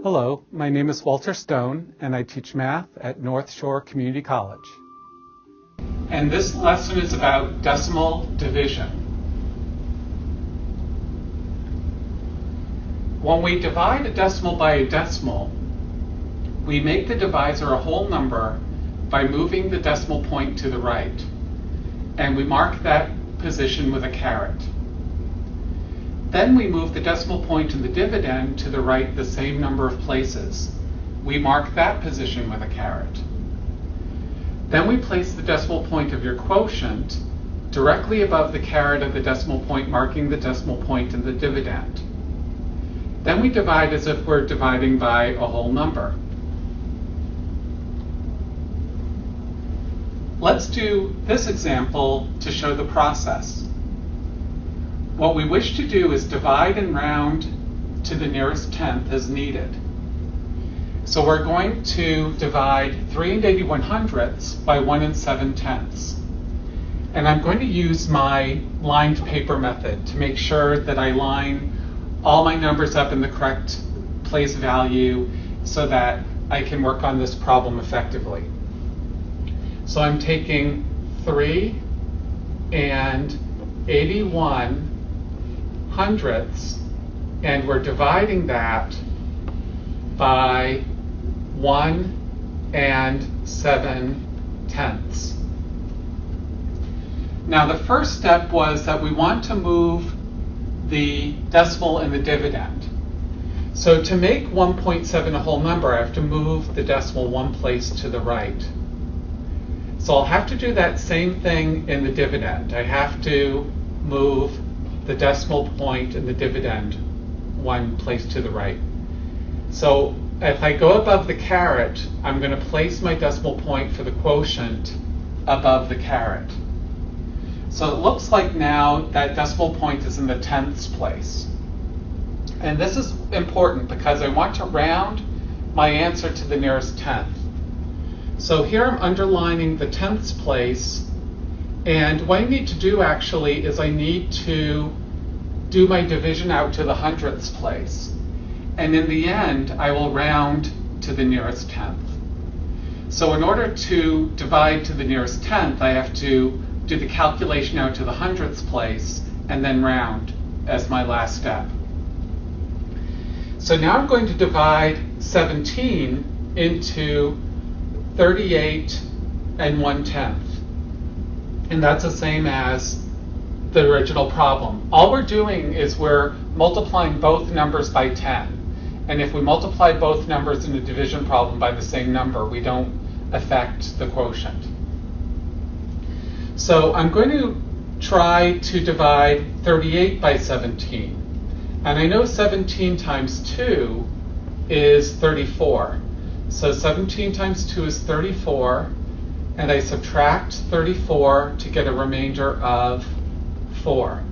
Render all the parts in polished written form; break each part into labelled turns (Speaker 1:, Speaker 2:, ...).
Speaker 1: Hello, my name is Walter Stone, and I teach math at North Shore Community College. And this lesson is about decimal division. When we divide a decimal by a decimal, we make the divisor a whole number by moving the decimal point to the right, and we mark that position with a caret. Then we move the decimal point in the dividend to the right the same number of places. We mark that position with a caret. Then we place the decimal point of your quotient directly above the caret of the decimal point marking the decimal point in the dividend. Then we divide as if we're dividing by a whole number. Let's do this example to show the process. What we wish to do is divide and round to the nearest tenth as needed. So we're going to divide 3 81/100ths by 1 7/10. And I'm going to use my lined paper method to make sure that I line all my numbers up in the correct place value so that I can work on this problem effectively. So I'm taking 3 and 81/100ths, and we're dividing that by 1 7/10. Now the first step was that we want to move the decimal in the dividend. So to make 1.7 a whole number, I have to move the decimal one place to the right. So I'll have to do that same thing in the dividend. I have to move the decimal point in the dividend one place to the right. So if I go above the caret, I'm going to place my decimal point for the quotient above the caret. So it looks like now that decimal point is in the tenths place. And this is important because I want to round my answer to the nearest tenth. So here I'm underlining the tenths place, and what I need to do actually is I need to do my division out to the hundredths place. And in the end, I will round to the nearest tenth. So in order to divide to the nearest tenth, I have to do the calculation out to the hundredths place and then round as my last step. So now I'm going to divide 17 into 38 1/10. And that's the same as the original problem. All we're doing is we're multiplying both numbers by 10. And if we multiply both numbers in a division problem by the same number, we don't affect the quotient. So I'm going to try to divide 38 by 17. And I know 17 times 2 is 34. So 17 times 2 is 34, and I subtract 34 to get a remainder of 4.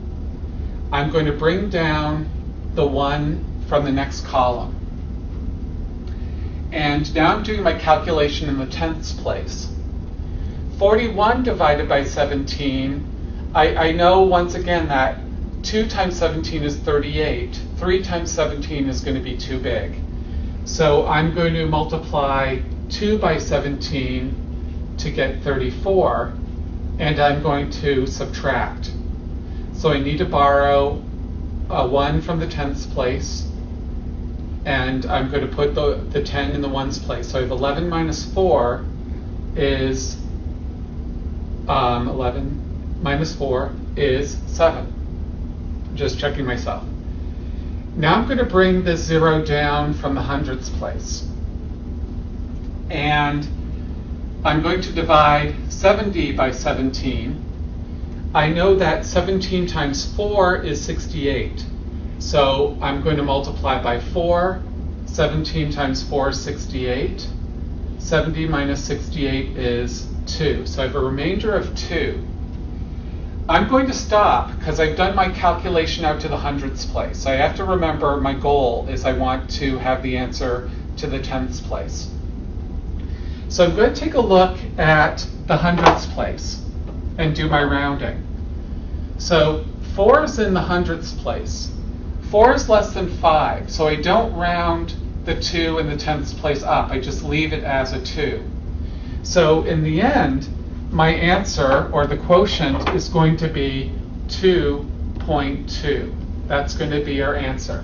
Speaker 1: I'm going to bring down the 1 from the next column. And now I'm doing my calculation in the tenths place. 41 divided by 17, I know once again that 2 times 17 is 38. 3 times 17 is going to be too big. So I'm going to multiply 2 by 17 to get 34, and I'm going to subtract. So I need to borrow a 1 from the tenths place, and I'm going to put the 10 in the ones place. So I have 11 minus 4 is 11 minus 4 is 7. Just checking myself. Now I'm going to bring this 0 down from the hundredths place. And I'm going to divide 70 by 17. I know that 17 times 4 is 68. So I'm going to multiply by 4. 17 times 4 is 68. 70 minus 68 is 2. So I have a remainder of 2. I'm going to stop because I've done my calculation out to the hundredths place. So I have to remember my goal is I want to have the answer to the tenths place. So I'm going to take a look at the hundredths place and do my rounding. So 4 is in the hundredths place. 4 is less than 5, so I don't round the 2 in the tenths place up. I just leave it as a 2. So in the end, my answer, or the quotient, is going to be 2.2. That's going to be our answer.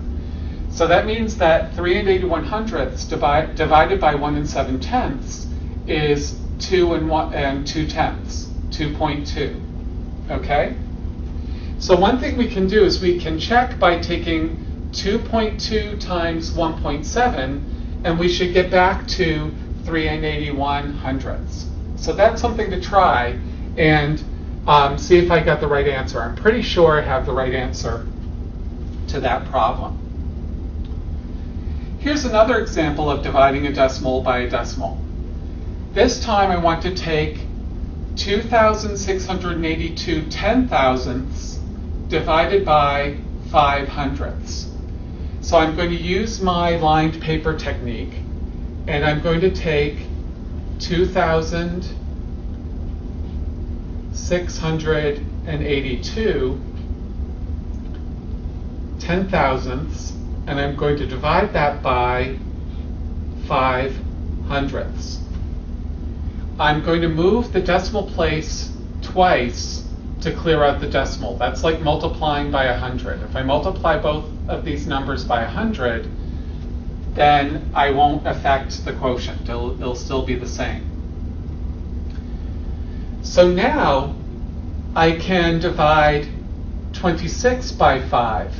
Speaker 1: So that means that 3 81/100ths divided by 1 7/10 is 2 and 2/10, 2.2. Okay? So one thing we can do is we can check by taking 2.2 times 1.7, and we should get back to 3 81/100ths. So that's something to try and see if I got the right answer. I'm pretty sure I have the right answer to that problem. Here's another example of dividing a decimal by a decimal. This time I want to take 2,682 10,000ths divided by 500ths. So I'm going to use my lined paper technique, and I'm going to take 2,682 10,000ths, and I'm going to divide that by 500ths. I'm going to move the decimal place twice to clear out the decimal. That's like multiplying by 100. If I multiply both of these numbers by 100, then I won't affect the quotient. It'll still be the same. So now I can divide 26 by 5,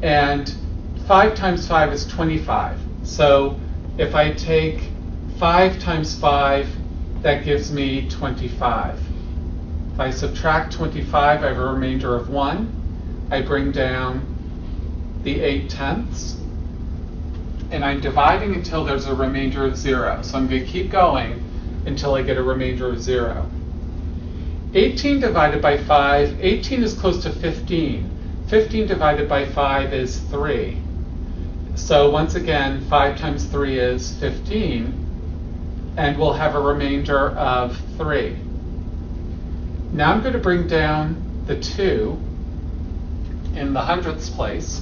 Speaker 1: and 5 times 5 is 25. So if I take 5 times 5, that gives me 25. If I subtract 25, I have a remainder of 1. I bring down the 8/10ths, and I'm dividing until there's a remainder of 0. So I'm going to keep going until I get a remainder of 0. 18 divided by 5, 18 is close to 15. 15 divided by 5 is 3. So once again, 5 times 3 is 15, and we'll have a remainder of 3. Now I'm going to bring down the 2 in the hundredths place.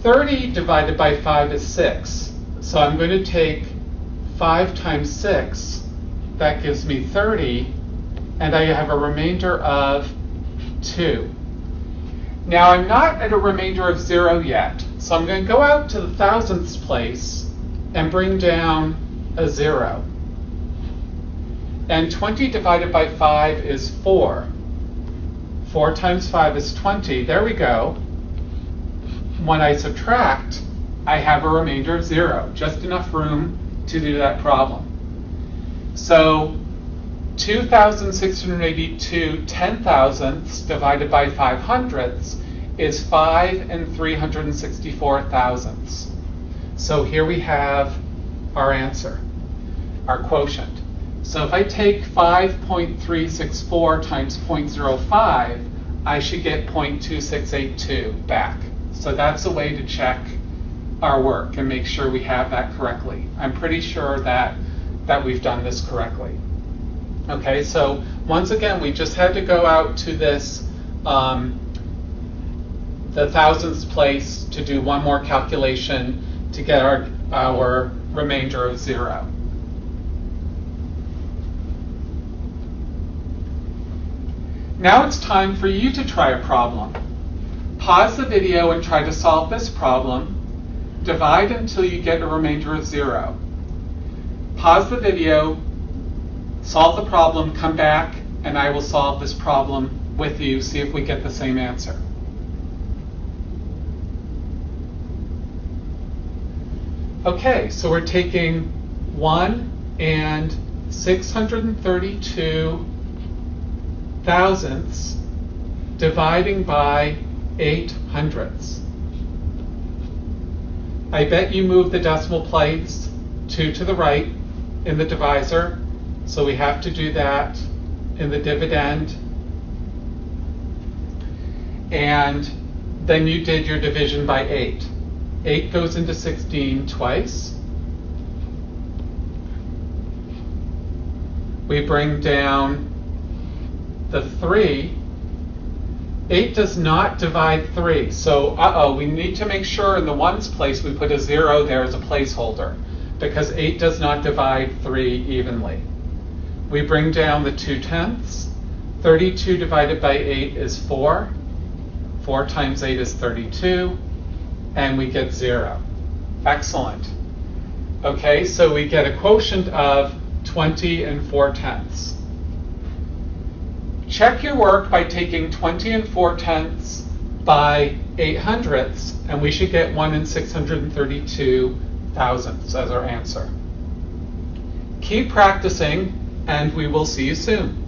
Speaker 1: 30 divided by 5 is 6. So I'm going to take 5 times 6. That gives me 30, and I have a remainder of 2. Now I'm not at a remainder of 0 yet, so I'm going to go out to the thousandths place and bring down a 0. And 20 divided by 5 is 4. 4 times 5 is 20. There we go. When I subtract, I have a remainder of 0, just enough room to do that problem. So 2,682 10,000ths divided by 500ths is 5 364 thousandths. So here we have our answer, our quotient. So if I take 5.364 times 0.05, I should get 0.2682 back. So that's a way to check our work and make sure we have that correctly. I'm pretty sure that we've done this correctly. Okay, so once again, we just had to go out to this, the thousandths place to do one more calculation to get our remainder of 0. Now it's time for you to try a problem. Pause the video and try to solve this problem. Divide until you get a remainder of 0. Pause the video, solve the problem, come back, and I will solve this problem with you, see if we get the same answer. Okay, so we're taking 1 and 632 thousandths dividing by 8 hundredths. I bet you moved the decimal place 2 to the right in the divisor, so we have to do that in the dividend. And then you did your division by 8. 8 goes into 16 twice. We bring down the 3, 8 does not divide 3. So, we need to make sure in the ones place we put a 0 there as a placeholder, because 8 does not divide 3 evenly. We bring down the 2/10. 32 divided by 8 is 4. 4 times 8 is 32. And we get 0. Excellent. Okay, so we get a quotient of 20 and 4/10. Check your work by taking 20 and 4/10 by 800ths, and we should get 1 and 632 thousandths as our answer. Keep practicing, and we will see you soon.